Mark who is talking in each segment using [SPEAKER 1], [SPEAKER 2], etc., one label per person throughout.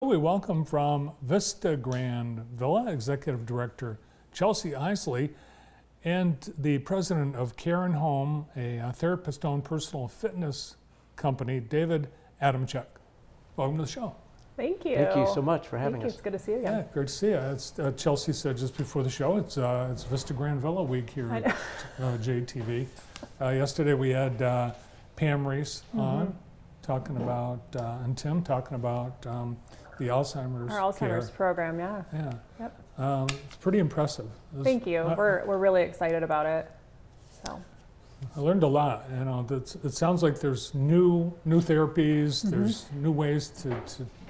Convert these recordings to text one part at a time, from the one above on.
[SPEAKER 1] We welcome from Vista Grande Villa, Executive Director Chelsea Eisele, and the President of Care and Home, a therapist-owned personal fitness company, David Adamczyk. Welcome to the show.
[SPEAKER 2] Thank you.
[SPEAKER 3] Thank you so much for having us.
[SPEAKER 2] It's good to see you again.
[SPEAKER 1] Yeah, great to see you. It's, Chelsea said just before the show, it's Vista Grande Villa week here at JTV. Yesterday we had Pam Reese on talking about, and Tim talking about the Alzheimer's
[SPEAKER 2] Our Alzheimer's
[SPEAKER 1] care.
[SPEAKER 2] program, yeah.
[SPEAKER 1] Yeah.
[SPEAKER 2] Yep.
[SPEAKER 1] It's pretty impressive.
[SPEAKER 2] Thank you. We're really excited about it. So.
[SPEAKER 1] I learned a lot. You know, it sounds like there's new therapies. There's new ways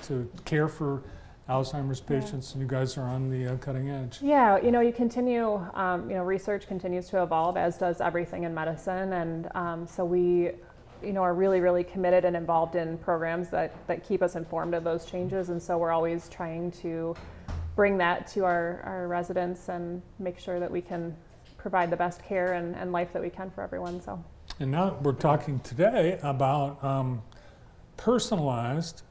[SPEAKER 1] to care for Alzheimer's patients, and you guys are on the cutting edge.
[SPEAKER 2] Yeah, you continue. Research continues to evolve, as does everything in medicine, and so we, are really, really committed and involved in programs that keep us informed of those changes, and so we're always trying to bring that to our residents and make sure that we can provide the best care and life that we can for everyone. So.
[SPEAKER 1] And now we're talking today about personalized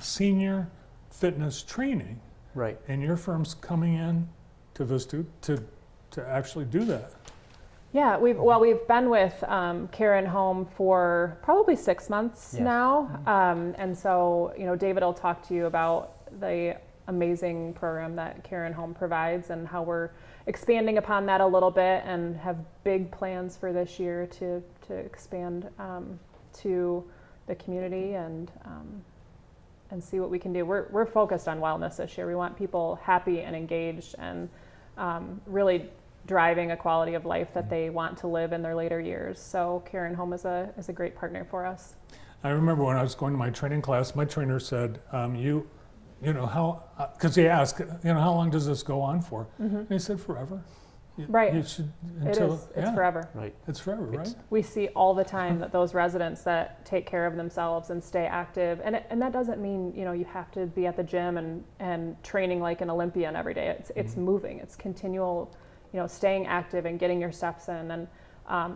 [SPEAKER 1] senior fitness training.
[SPEAKER 3] Right.
[SPEAKER 1] And your firm's coming in to Vista to actually do that.
[SPEAKER 2] Yeah, we've been with Care and Home for probably 6 months now, and so David will talk to you about the amazing program that Care and Home provides and how we're expanding upon that a little bit and have big plans for this year to expand to the community and see what we can do. We're focused on wellness this year. We want people happy and engaged and really driving a quality of life that they want to live in their later years. So Care and Home is a great partner for us. I
[SPEAKER 1] remember when I was going to my training class, my trainer said, how, because he asked, how long does this go on for? And he said, forever.
[SPEAKER 2] Right.
[SPEAKER 1] You should,
[SPEAKER 2] until, it is. It's forever.
[SPEAKER 3] Right.
[SPEAKER 1] It's forever, right?
[SPEAKER 2] We see all the time that those residents that take care of themselves and stay active, and that doesn't mean, you have to be at the gym and training like an Olympian every day. It's moving. It's continual, staying active and getting your steps in. And,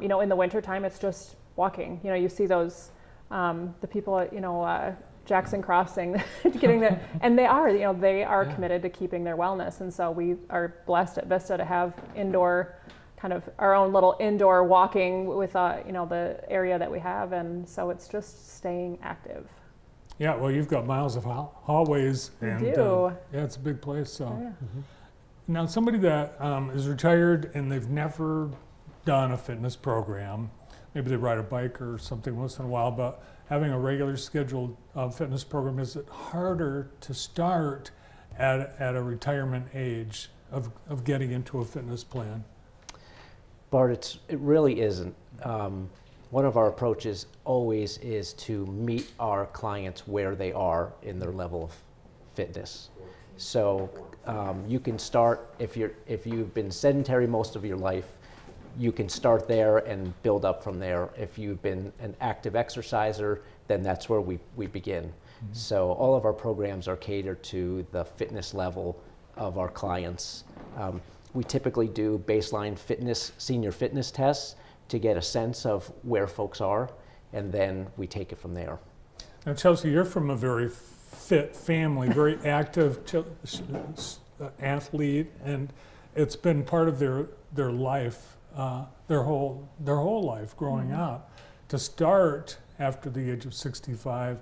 [SPEAKER 2] in the wintertime, it's just walking. You see those, the people at, Jackson Crossing, getting there, and they are committed to keeping their wellness. And so we are blessed at Vista to have indoor, kind of our own little indoor walking with, the area that we have. And so it's just staying active.
[SPEAKER 1] Yeah, well, you've got miles of hallways. And,
[SPEAKER 2] we do.
[SPEAKER 1] Yeah, it's a big place. So.
[SPEAKER 2] Oh, yeah.
[SPEAKER 1] Now, somebody that is retired and they've never done a fitness program, maybe they ride a bike or something once in a while, but having a regular scheduled fitness program, is it harder to start at a retirement age of getting into a fitness plan?
[SPEAKER 3] Bart, it really isn't. One of our approaches always is to meet our clients where they are in their level of fitness. So you can start, if you've been sedentary most of your life, you can start there and build up from there. If you've been an active exerciser, then that's where we begin. So all of our programs are catered to the fitness level of our clients. We typically do baseline senior fitness tests to get a sense of where folks are, and then we take it from there.
[SPEAKER 1] Now, Chelsea, you're from a very fit family, very active athlete, and it's been part of their life. Their whole life growing up. To start after the age of 65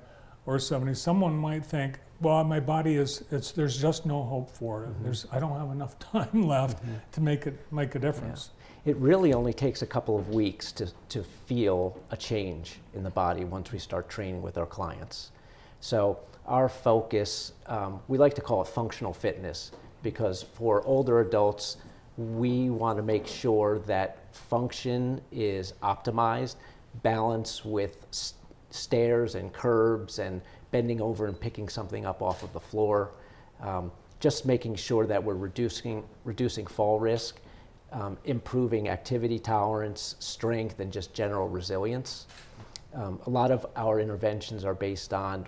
[SPEAKER 1] or 70, someone might think, well, my body there's just no hope for it. I don't have enough time left to make a difference.
[SPEAKER 3] Yeah. It really only takes a couple of weeks to feel a change in the body once we start training with our clients. So our focus, we like to call it functional fitness, because for older adults, we want to make sure that function is optimized, balance with stairs and curbs and bending over and picking something up off of the floor. Just making sure that we're reducing fall risk, improving activity tolerance, strength, and just general resilience. A lot of our interventions are based on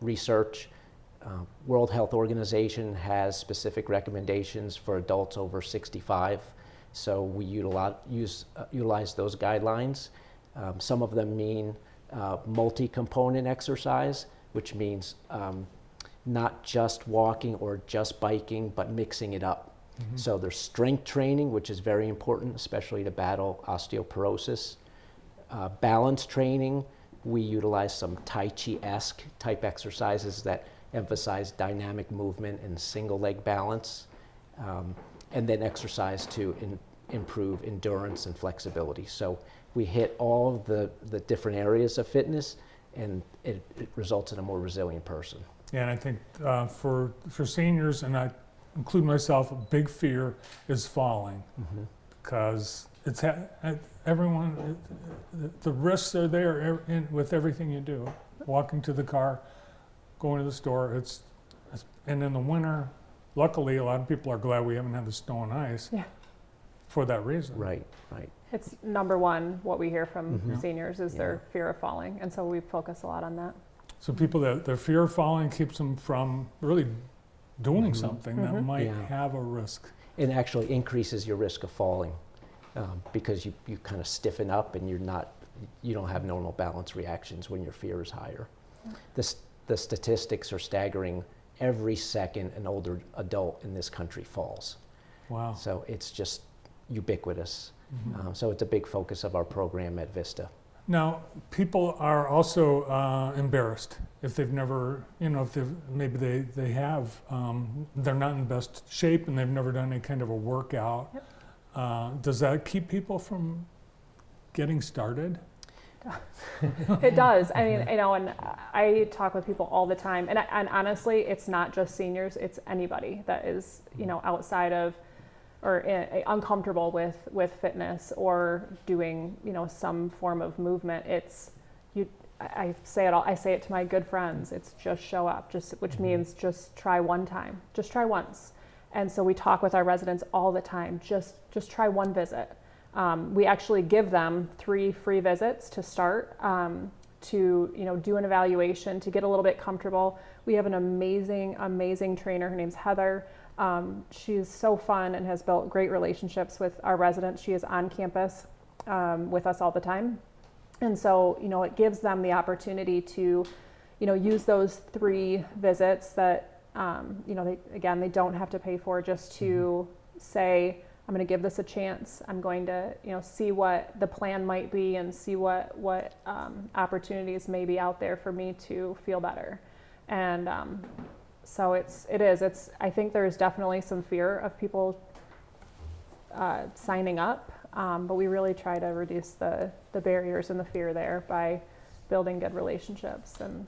[SPEAKER 3] research. World Health Organization has specific recommendations for adults over 65, so we utilize those guidelines. Some of them mean multi-component exercise, which means not just walking or just biking, but mixing it up. So there's strength training, which is very important, especially to battle osteoporosis. Balance training, we utilize some Tai Chi-esque type exercises that emphasize dynamic movement and single leg balance. And then exercise to improve endurance and flexibility. So we hit all the different areas of fitness, and it results in a more resilient person.
[SPEAKER 1] Yeah, and I think for seniors, and I include myself, a big fear is falling, because it's everyone. The risks are there with everything you do. Walking to the car, going to the store. And in the winter, luckily, a lot of people are glad we haven't had the snow and ice.
[SPEAKER 2] Yeah.
[SPEAKER 1] For that reason.
[SPEAKER 3] Right.
[SPEAKER 2] It's number one, what we hear from
[SPEAKER 1] Mhm.
[SPEAKER 2] seniors is their fear of falling. And so we focus a lot on that.
[SPEAKER 1] So people that their fear of falling keeps them from really doing something that might have a risk.
[SPEAKER 3] It actually increases your risk of falling because you kind of stiffen up and you don't have normal balance reactions when your fear is higher. The statistics are staggering. Every second an older adult in this country falls.
[SPEAKER 1] Wow.
[SPEAKER 3] So it's just ubiquitous. So it's a big focus of our program at Vista.
[SPEAKER 1] Now, people are also embarrassed if they've never, maybe they have, they're not in best shape and they've never done any kind of a workout.
[SPEAKER 2] Yep.
[SPEAKER 1] Does that keep people from getting started?
[SPEAKER 2] It does. I mean, and I talk with people all the time, and honestly, it's not just seniors, it's anybody that is, outside of or uncomfortable with fitness or doing, some form of movement. I say it to my good friends. It's just show up, which means just try one time, just try once. And so we talk with our residents all the time. Just try one visit. We actually give them 3 free visits to start, to do an evaluation, to get a little bit comfortable. We have an amazing trainer. Her name's Heather. She's so fun and has built great relationships with our residents. She is on campus with us all the time. And so, it gives them the opportunity to, use those 3 visits that, they don't have to pay for, just to say, I'm going to give this a chance. I'm going to, see what the plan might be and see what opportunities may be out there for me to feel better. And so I think there's definitely some fear of people signing up, but we really try to reduce the barriers and the fear there by building good relationships.
[SPEAKER 1] And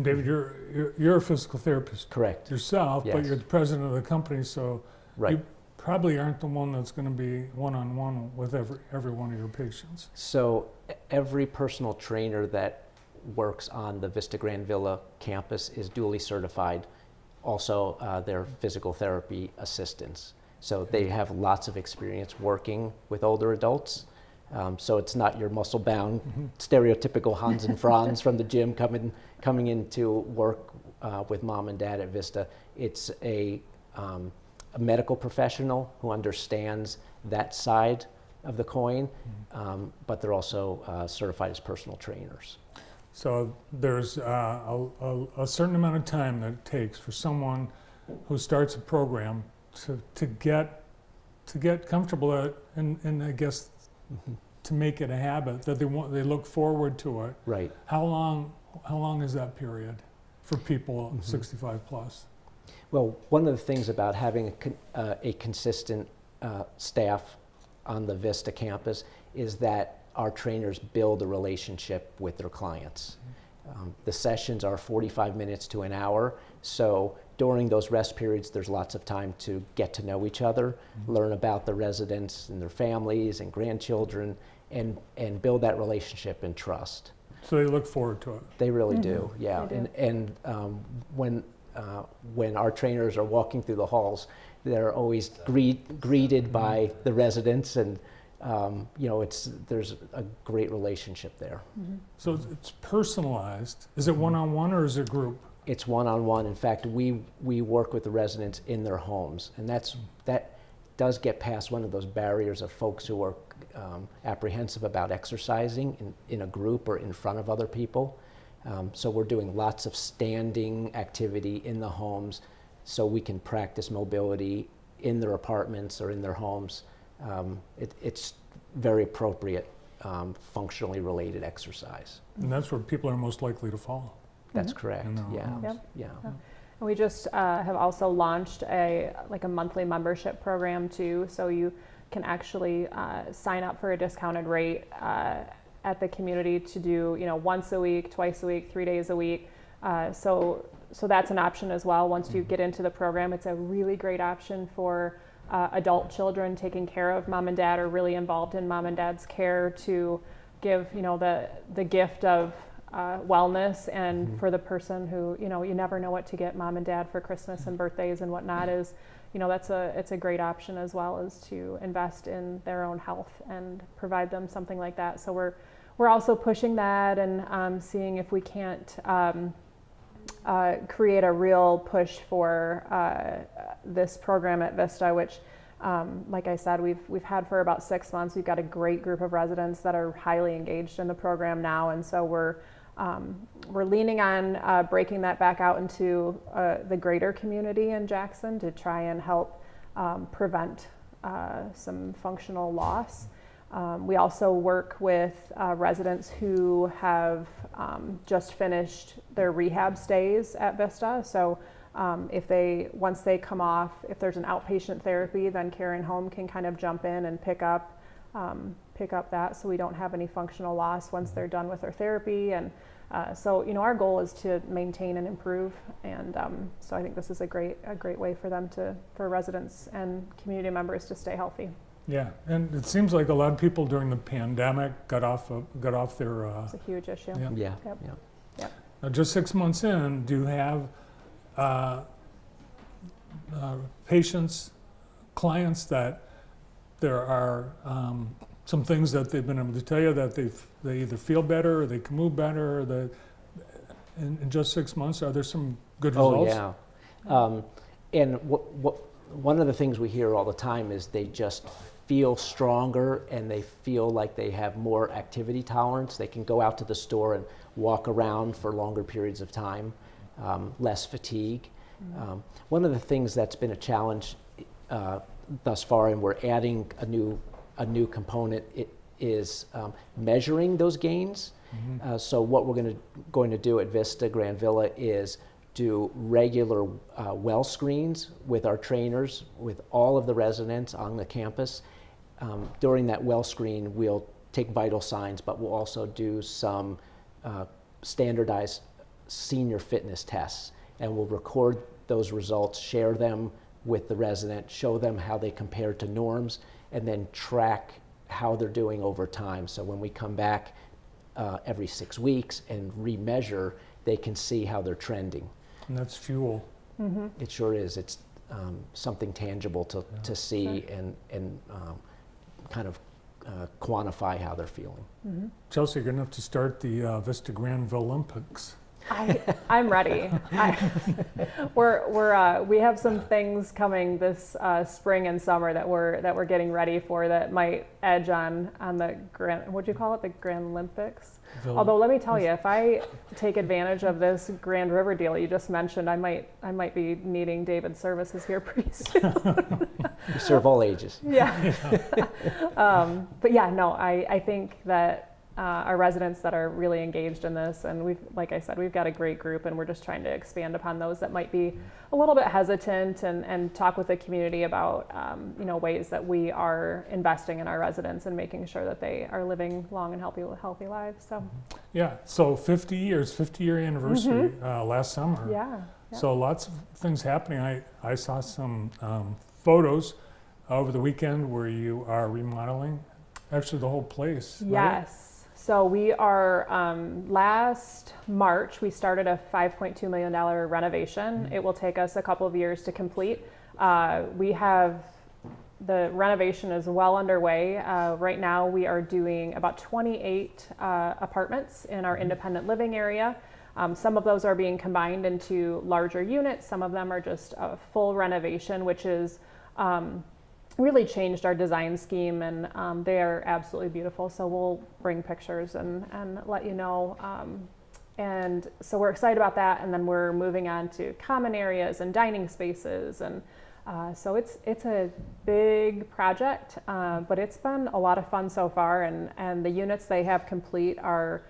[SPEAKER 1] David, you're a physical therapist,
[SPEAKER 3] Correct.
[SPEAKER 1] yourself, but
[SPEAKER 3] Yes.
[SPEAKER 1] you're the president of the company, so
[SPEAKER 3] Right.
[SPEAKER 1] you probably aren't the one that's going to be one-on-one with every one of your patients.
[SPEAKER 3] So every personal trainer that works on the Vista Grande Villa campus is duly certified. Also, they're physical therapy assistants. So they have lots of experience working with older adults. So it's not your muscle-bound, stereotypical Hans and Franz from the gym coming in to work with mom and dad at Vista. It's a medical professional who understands that side of the coin, but they're also certified as personal trainers.
[SPEAKER 1] So there's a certain amount of time that it takes for someone who starts a program to get comfortable at it, and I guess to make it a habit that they look forward to it.
[SPEAKER 3] Right.
[SPEAKER 1] How long is that period for people 65 plus?
[SPEAKER 3] Well, one of the things about having a consistent staff on the Vista campus is that our trainers build a relationship with their clients. The sessions are 45 minutes to an hour, so during those rest periods, there's lots of time to get to know each other, learn about the residents and their families and grandchildren, and build that relationship and trust.
[SPEAKER 1] So they look forward to it.
[SPEAKER 3] They really do, yeah.
[SPEAKER 2] They do.
[SPEAKER 3] And when our trainers are walking through the halls, they're always greeted by the residents, and there's a great relationship there.
[SPEAKER 1] So it's personalized. Is it one-on-one or is it group?
[SPEAKER 3] It's one-on-one. In fact, we work with the residents in their homes, and that does get past one of those barriers of folks who are apprehensive about exercising in a group or in front of other people. So we're doing lots of standing activity in the homes so we can practice mobility in their apartments or in their homes. It's very appropriate functionally related exercise.
[SPEAKER 1] And that's where people are most likely to fall.
[SPEAKER 3] That's correct.
[SPEAKER 1] In their
[SPEAKER 3] Yeah.
[SPEAKER 1] homes.
[SPEAKER 2] Yep.
[SPEAKER 3] Yeah.
[SPEAKER 2] And we just have also launched a monthly membership program too, so you can actually sign up for a discounted rate at the community to do, once a week, twice a week, 3 days a week. So that's an option as well. Once you get into the program, it's a really great option for adult children taking care of mom and dad or really involved in mom and dad's care to give, the gift of wellness, and for the person who, you never know what to get mom and dad for Christmas and birthdays and whatnot is, it's a great option as well as to invest in their own health and provide them something like that. So we're also pushing that and seeing if we can't create a real push for this program at Vista, which, like I said, we've had for about 6 months. We've got a great group of residents that are highly engaged in the program now, and so we're leaning on breaking that back out into the greater community in Jackson to try and help prevent some functional loss. We also work with residents who have just finished their rehab stays at Vista. So once they come off, if there's an outpatient therapy, then Care and Home can kind of jump in and pick up that, so we don't have any functional loss once they're done with their therapy. And so our goal is to maintain and improve, and so I think this is a great way for residents and community members to stay healthy.
[SPEAKER 1] Yeah, and it seems like a lot of people during the pandemic got off their.
[SPEAKER 2] It's a huge issue.
[SPEAKER 1] Yeah.
[SPEAKER 3] Yeah.
[SPEAKER 2] Yep.
[SPEAKER 3] Yeah.
[SPEAKER 2] Yep.
[SPEAKER 1] Now, just 6 months in, do you have patients, clients that there are some things that they've been able to tell you that they either feel better or they can move better, or that in just 6 months, are there some good results?
[SPEAKER 3] Oh yeah, and one of the things we hear all the time is they just feel stronger and they feel like they have more activity tolerance. They can go out to the store and walk around for longer periods of time, less fatigue. One of the things that's been a challenge thus far, and we're adding a new component, is measuring those gains. So what we're going to do at Vista Grande Villa is do regular well screens with our trainers, with all of the residents on the campus. During that well screen, we'll take vital signs, but we'll also do some standardized senior fitness tests, and we'll record those results, share them with the resident, show them how they compare to norms, and then track how they're doing over time. So when we come back every 6 weeks and remeasure, they can see how they're trending.
[SPEAKER 1] And that's fuel.
[SPEAKER 3] It sure is. It's something tangible to see and kind of quantify how they're feeling.
[SPEAKER 1] Chelsea, you're going to have to start the Vista Grande Villa Olympics.
[SPEAKER 2] I'm ready. We have some things coming this spring and summer that we're getting ready for that might edge on the what'd you call it, the Grand Olympics? Although let me tell you, if I take advantage of this Grand River deal you just mentioned, I might be needing David's services here pretty soon.
[SPEAKER 3] We serve all ages.
[SPEAKER 2] Yeah. But yeah, no, I think that our residents that are really engaged in this, and like I said, we've got a great group, and we're just trying to expand upon those that might be a little bit hesitant, and talk with the community about ways that we are investing in our residents and making sure that they are living long and healthy lives. So
[SPEAKER 1] Yeah, so 50 year anniversary last summer.
[SPEAKER 2] yeah.
[SPEAKER 1] So lots of things happening. I saw some photos over the weekend where you are remodeling actually the whole place. Right?
[SPEAKER 2] Yes. So we are, last March, we started a $5.2 million renovation. It will take us a couple of years to complete. The renovation is well underway. Right now we are doing about 28 apartments in our independent living area. Some of those are being combined into larger units. Some of them are just a full renovation, which is really changed our design scheme, and they are absolutely beautiful. So we'll bring pictures and let you know and so we're excited about that. And then we're moving on to common areas and dining spaces. And so it's a big project, but it's been a lot of fun so far. And the units they have complete are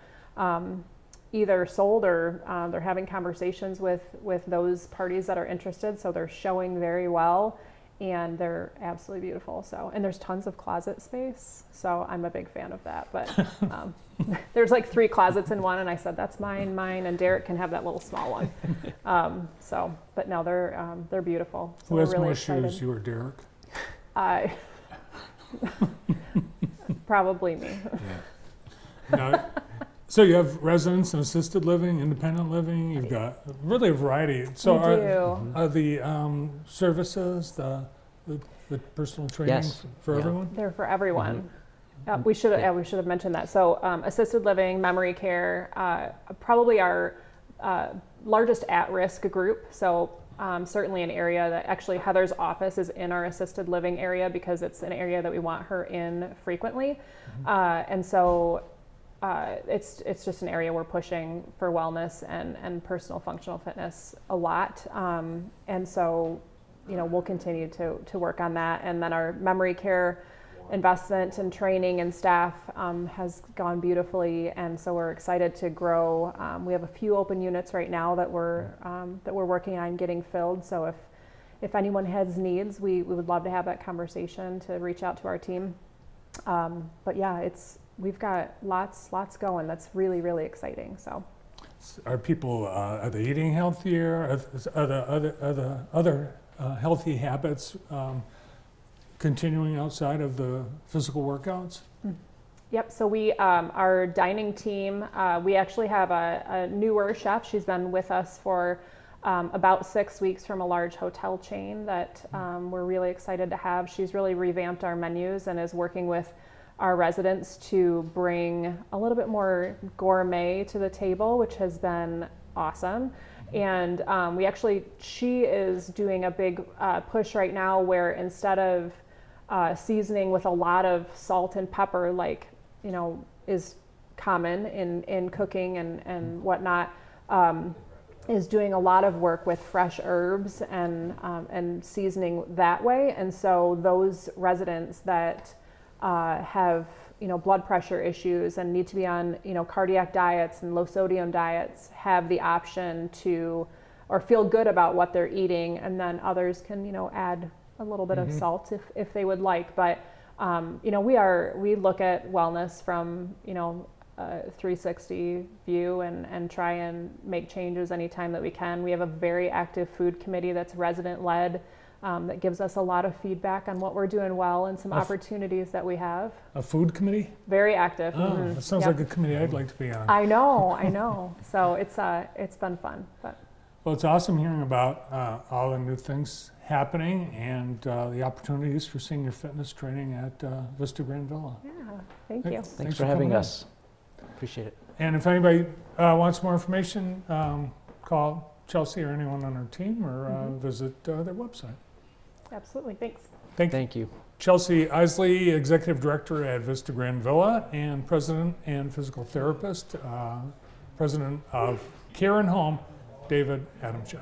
[SPEAKER 2] either sold or they're having conversations with those parties that are interested. So they're showing very well. And they're absolutely beautiful. So, and there's tons of closet space. So I'm a big fan of that. But there's like 3 closets in one, and I said that's mine, and Derek can have that little small one. But no, they're beautiful. So
[SPEAKER 1] Who has
[SPEAKER 2] really
[SPEAKER 1] more
[SPEAKER 2] excited.
[SPEAKER 1] shoes, you or Derek?
[SPEAKER 2] Probably me.
[SPEAKER 1] Now, so you have residence and assisted living, independent living. You've got really a variety. So
[SPEAKER 2] We do.
[SPEAKER 1] are the services, the personal training
[SPEAKER 3] Yes.
[SPEAKER 1] for
[SPEAKER 3] Yeah.
[SPEAKER 1] everyone?
[SPEAKER 2] They're for everyone. We should have mentioned that. So assisted living, memory care, probably our largest at-risk group. So certainly an area that actually Heather's office is in our assisted living area because it's an area that we want her in frequently. And so it's just an area we're pushing for wellness and personal functional fitness a lot. And so, we'll continue to work on that. And then our memory care investment and training and staff has gone beautifully. And so we're excited to grow. We have a few open units right now that we're working on getting filled. So if anyone has needs, we would love to have that conversation to reach out to our team. But yeah, we've got lots going. That's really, really exciting. So,
[SPEAKER 1] Are people are they eating healthier? Are the other healthy habits continuing outside of the physical workouts?
[SPEAKER 2] Yep. So we our dining team. We actually have a newer chef. She's been with us for about 6 weeks from a large hotel chain that we're really excited to have. She's really revamped our menus and is working with our residents to bring a little bit more gourmet to the table, which has been awesome. And she is doing a big push right now where instead of seasoning with a lot of salt and pepper, like, is common in cooking and whatnot, is doing a lot of work with fresh herbs and seasoning that way. And so those residents that have blood pressure issues and need to be on cardiac diets and low sodium diets have the option to or feel good about what they're eating, and then others can add a little bit of salt if they would like. But we look at wellness from a 360 view and try and make changes anytime that we can. We have a very active food committee that's resident led. That gives us a lot of feedback on what we're doing well and some opportunities that we have.
[SPEAKER 1] A food committee?
[SPEAKER 2] Very active.
[SPEAKER 1] Oh, that sounds like a committee I'd like to be on.
[SPEAKER 2] I know. So it's been fun. But
[SPEAKER 1] Well, it's awesome hearing about all the new things happening and the opportunities for senior fitness training at Vista Grande Villa.
[SPEAKER 2] yeah, thank you.
[SPEAKER 3] Thanks for having
[SPEAKER 1] coming in.
[SPEAKER 3] us. Appreciate it.
[SPEAKER 1] And if anybody wants more information, call Chelsea or anyone on our team or visit their website.
[SPEAKER 2] Absolutely. Thanks.
[SPEAKER 3] Thank you.
[SPEAKER 1] Chelsea Eisele, Executive Director at Vista Grande Villa and President and Physical Therapist, President of Care and Home, David Adamczyk.